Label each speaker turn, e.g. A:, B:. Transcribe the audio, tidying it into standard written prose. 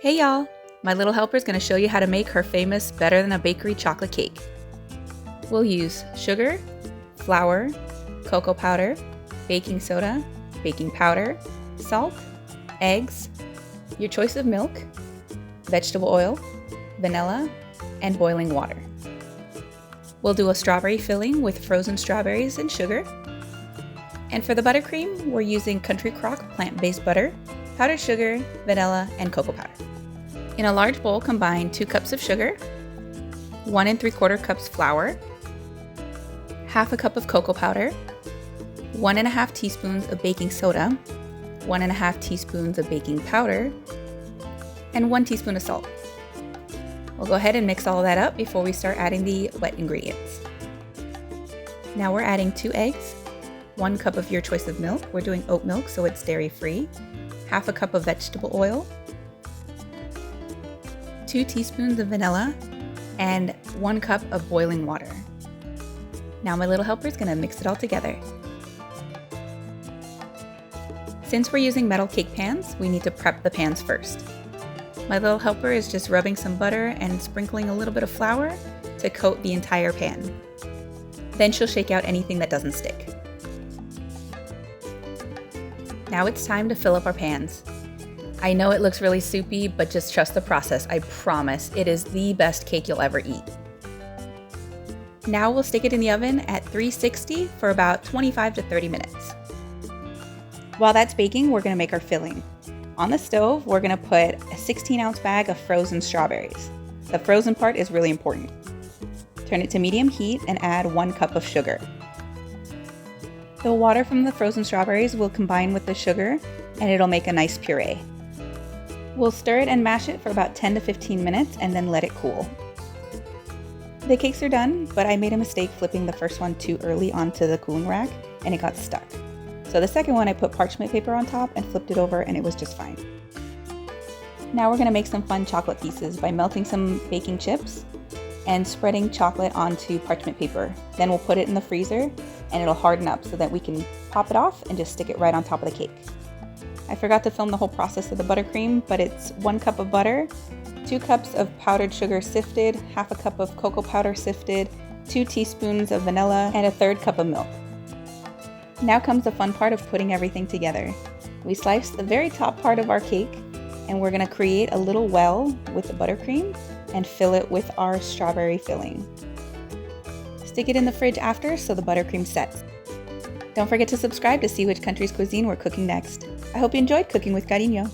A: Hey y'all! My little helper is going to show you how to make her famous Better Than a Bakery chocolate cake. We'll use sugar, flour, cocoa powder, baking soda, baking powder, salt, eggs, your choice of milk, vegetable oil, vanilla, and boiling water. We'll do a strawberry filling with frozen strawberries and sugar. And for the buttercream, we're using Country Crock plant-based butter, powdered sugar, vanilla, and cocoa powder. In a large bowl, combine 2 cups of sugar, 1 3/4 cups flour, half a cup of cocoa powder, 1½ teaspoons of baking soda, 1½ teaspoons of baking powder, and 1 teaspoon of salt. We'll go ahead and mix all of that up before we start adding the wet ingredients. Now we're adding 2 eggs, 1 cup of your choice of milk. We're doing oat milk, so it's dairy-free, half a cup of vegetable oil, 2 teaspoons of vanilla, and 1 cup of boiling water. Now my little helper is going to mix it all together. Since we're using metal cake pans, we need to prep the pans first. My little helper is just rubbing some butter and sprinkling a little bit of flour to coat the entire pan. Then she'll shake out anything that doesn't stick. Now it's time to fill up our pans. I know it looks really soupy, but just trust the process. I promise it is the best cake you'll ever eat. Now we'll stick it in the oven at 360 for about 25 to 30 minutes. While that's baking, we're going to make our filling. On the stove, we're going to put a 16-ounce bag of frozen strawberries. The frozen part is really important. Turn it to medium heat and add 1 cup of sugar. The water from the frozen strawberries will combine with the sugar and it'll make a nice puree. We'll stir it and mash it for about 10 to 15 minutes and then let it cool. The cakes are done, but I made a mistake flipping the first one too early onto the cooling rack and it got stuck. So the second one I put parchment paper on top and flipped it over and it was just fine. Now we're going to make some fun chocolate pieces by melting some baking chips and spreading chocolate onto parchment paper. Then we'll put it in the freezer and it'll harden up so that we can pop it off and just stick it right on top of the cake. I forgot to film the whole process of the buttercream, but it's 1 cup of butter, 2 cups of powdered sugar sifted, half a cup of cocoa powder sifted, 2 teaspoons of vanilla, and a 1/3 cup of milk. Now comes the fun part of putting everything together. We slice the very top part of our cake and we're going to create a little well with the buttercream and fill it with our strawberry filling. Stick it in the fridge after so the buttercream sets. Don't forget to subscribe to see which country's cuisine we're cooking next. I hope you enjoyed cooking with cariño.